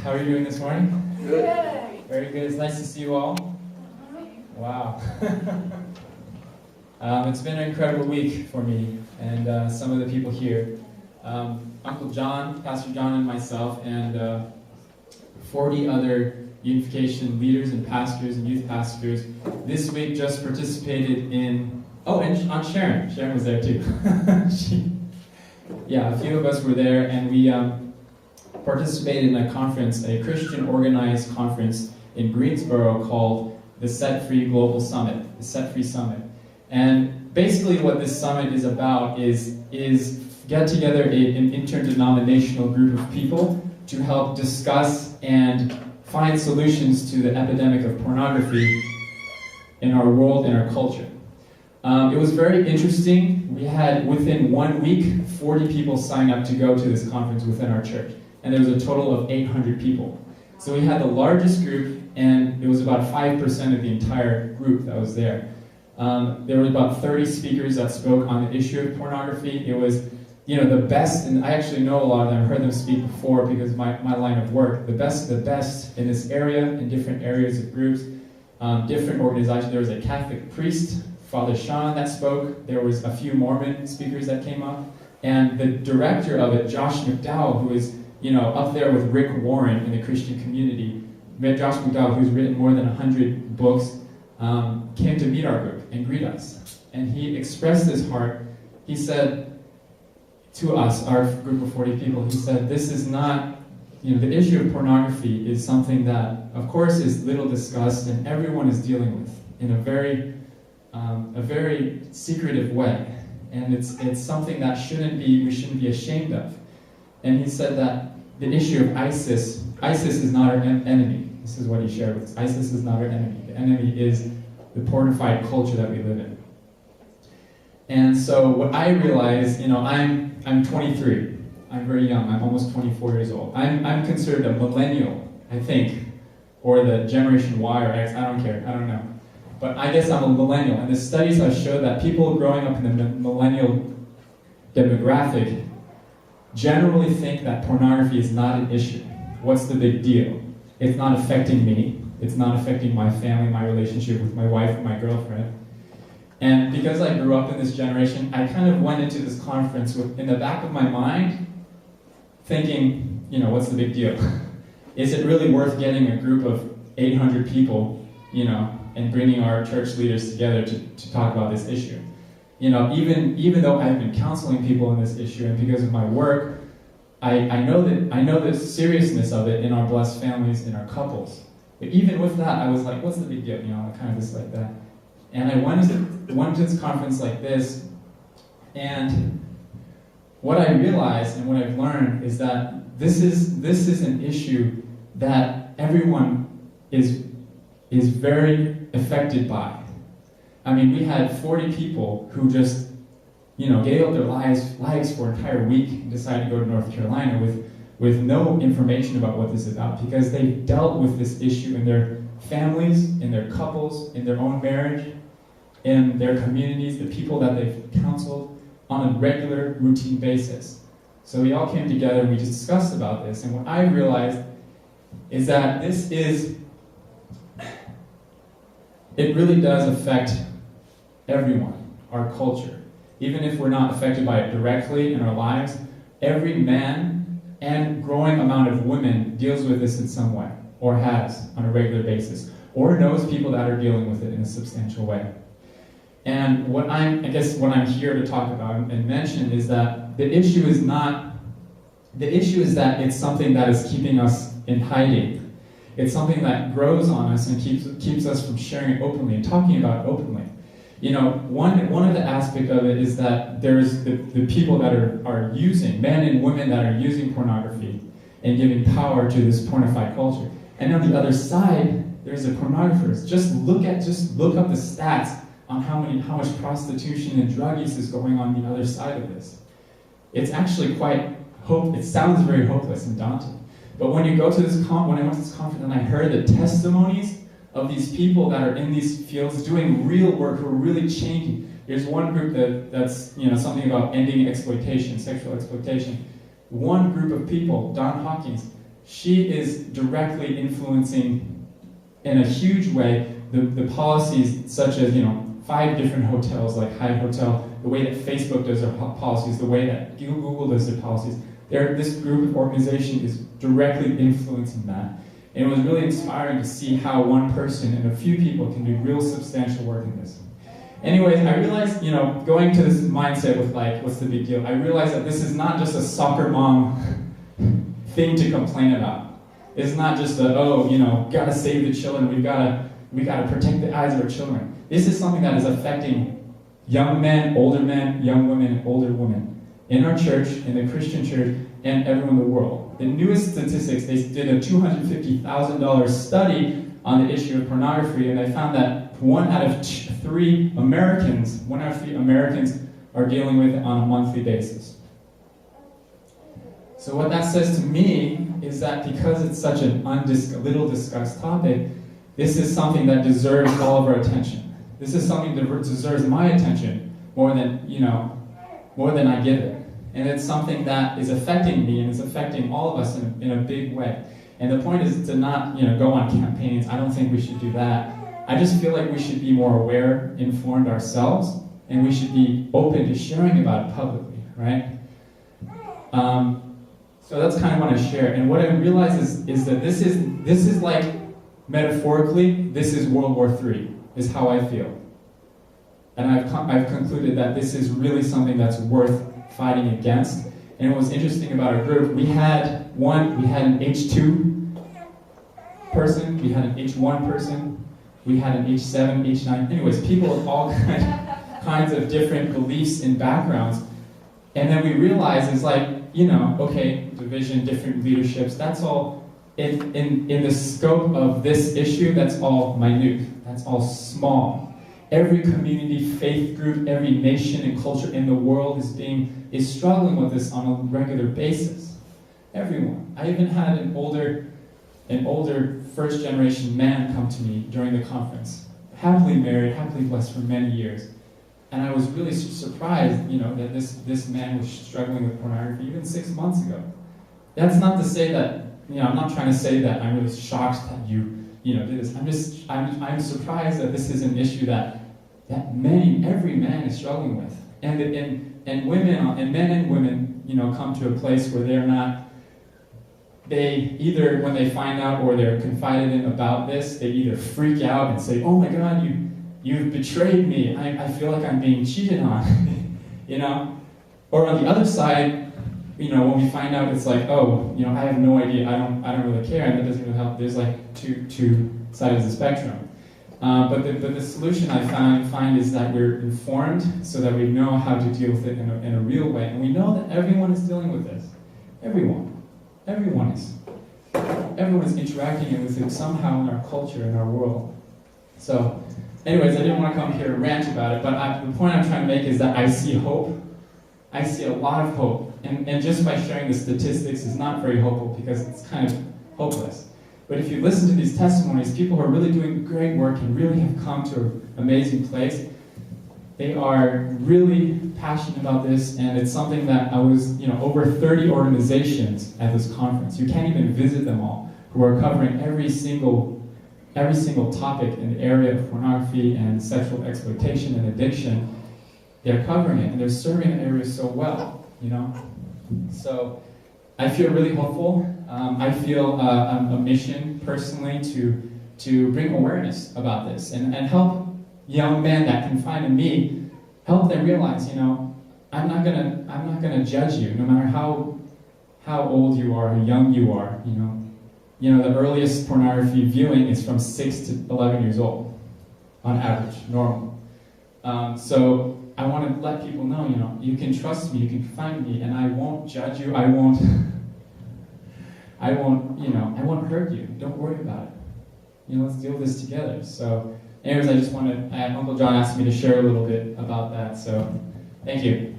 How are you doing this morning? Good. Very good. It's nice to see you all. Wow. It's been an incredible week for me and some of the people here. Uncle John, Pastor John, and myself, and 40 other unification leaders and pastors and youth pastors this week just participated in, and Aunt Sharon. Sharon was there too. A few of us were there, and we participated in a conference, a Christian organized conference in Greensboro called the Set Free Global Summit, the Set Free Summit. And basically what this summit is about is get together an interdenominational group of people to help discuss and find solutions to the epidemic of pornography in our world, in our culture. It was very interesting. We had, within 1 week, 40 people sign up to go to this conference within our church. And there was a total of 800 people. So we had the largest group, and it was about 5% of the entire group that was there. There were about 30 speakers that spoke on the issue of pornography. It was, the best, and I actually know a lot of them. I've heard them speak before because of my line of work. The best in this area, in different areas of groups, different organizations. There was a Catholic priest, Father Sean, that spoke. There was a few Mormon speakers that came up. And the director of it, Josh McDowell, who is up there with Rick Warren in the Christian community. Josh McDowell, who's written more than 100 books, came to meet our group and greet us. And he expressed his heart. He said to us, our group of 40 people, he said, this is not, the issue of pornography is something that, of course, is little discussed and everyone is dealing with in a very secretive way. And it's something that we shouldn't be ashamed of. And he said that the issue of ISIS is not our enemy. This is what he shared with us. ISIS is not our enemy. The enemy is the pornified culture that we live in. And so what I realized, I'm 23. I'm very young. I'm almost 24 years old. I'm considered a millennial, I think, or the Generation Y or X. I don't care. I don't know. But I guess I'm a millennial. And the studies have showed that people growing up in the millennial demographic generally think that pornography is not an issue. What's the big deal? It's not affecting me. It's not affecting my family, my relationship with my wife and my girlfriend. And because I grew up in this generation, I kind of went into this conference in the back of my mind thinking, what's the big deal? Is it really worth getting a group of 800 people, and bringing our church leaders together to talk about this issue? Even though I've been counseling people on this issue, and because of my work, I know the seriousness of it in our blessed families, in our couples. But even with that, I was like, what's the big deal? Kind of just like that. And I went to this conference like this, and what I realized and what I've learned is that this is an issue that everyone is very affected by. I mean, we had 40 people who just, gave up their lives for an entire week and decided to go to North Carolina with no information about what this is about, because they dealt with this issue in their families, in their couples, in their own marriage, in their communities, the people that they've counseled on a regular, routine basis. So we all came together and we just discussed about this. And what I realized is that it really does affect everyone, our culture. Even if we're not affected by it directly in our lives, every man and growing amount of women deals with this in some way, or has on a regular basis, or knows people that are dealing with it in a substantial way. And what I'm here to talk about and mention is that the issue is that it's something that is keeping us in hiding. It's something that grows on us and keeps us from sharing it openly and talking about it openly. One of the aspects of it is that there's the people that are using, men and women that are using pornography and giving power to this pornified culture. And on the other side, there's the pornographers. Just look up the stats on how much prostitution and drug use is going on the other side of this. It's actually it sounds very hopeless and daunting. But when you go to when I went to this conference and I heard the testimonies of these people that are in these fields doing real work, who are really changing. There's one group that's something about ending exploitation, sexual exploitation. One group of people, Don Hawkins, she is directly influencing in a huge way the policies, such as 5 different hotels like Hyatt Hotel, the way that Facebook does their policies, the way that Google does their policies. This group of organization is directly influencing that. And it was really inspiring to see how one person and a few people can do real substantial work in this. Anyways, I realized, going to this mindset with what's the big deal? I realized that this is not just a soccer mom thing to complain about. It's not just gotta save the children, we gotta protect the eyes of our children. This is something that is affecting young men, young women, older women in our church, in the Christian church, and everyone in the world. The newest statistics, they did a $250,000 study on the issue of pornography, and they found that 1 out of 3 Americans are dealing with it on a monthly basis. So what that says to me is that because it's such a little discussed topic, this is something that deserves all of our attention. This is something that deserves my attention more than I give it. And it's something that is affecting me and is affecting all of us in a big way. And the point is to not go on campaigns. I don't think we should do that. I just feel like we should be more aware, informed ourselves, and we should be open to sharing about it publicly, right? So that's kind of what I share. And what I realize is that this is like, metaphorically, this is World War III, is how I feel. And I've concluded that this is really something that's worth fighting against. And what was interesting about our group, we had an H2 person, we had an H1 person, we had an H7, H9, anyways, people with all kinds of different beliefs and backgrounds. And then we realized it's division, different leaderships, that's all, in the scope of this issue, that's all minute, that's all small. Every community, faith group, every nation and culture in the world is struggling with this on a regular basis. Everyone. I even had an older first generation man come to me during the conference, happily married, happily blessed for many years. And I was really surprised, that this man was struggling with pornography even 6 months ago. That's not to say that, I'm not trying to say that I'm really shocked that you did this. I'm surprised that this is an issue that every man is struggling with. And women, and men and women, come to a place where they either, when they find out or they're confided in about this, they either freak out and say, oh my God, you've betrayed me. I feel like I'm being cheated on, Or on the other side, when we find out, it's like, I have no idea, I don't really care, and that doesn't really help. There's like two sides of the spectrum. But the solution I find is that we're informed so that we know how to deal with it in a real way. And we know that everyone is dealing with this. Everyone is. Everyone is interacting with it somehow in our culture, in our world. So, anyways, I didn't want to come here and rant about it, but the point I'm trying to make is that I see hope. I see a lot of hope. And just by sharing the statistics is not very hopeful because it's kind of hopeless. But if you listen to these testimonies, people who are really doing great work and really have come to an amazing place, they are really passionate about this, and it's something that I was, over 30 organizations at this conference. You can't even visit them all, who are covering every single topic in the area of pornography and sexual exploitation and addiction. They're covering it, and they're serving the area so well, So I feel really hopeful. I feel a mission personally to bring awareness about this and help young men that confide in me, help them realize, I'm not gonna judge you, no matter how old you are, how young you are. The earliest pornography viewing is from 6 to 11 years old, on average, normal. So I want to let people know, you can trust me, you can find me, and I won't judge you. I won't hurt you. Don't worry about it. Let's deal with this together. So, anyways, Uncle John asked me to share a little bit about that. So, thank you.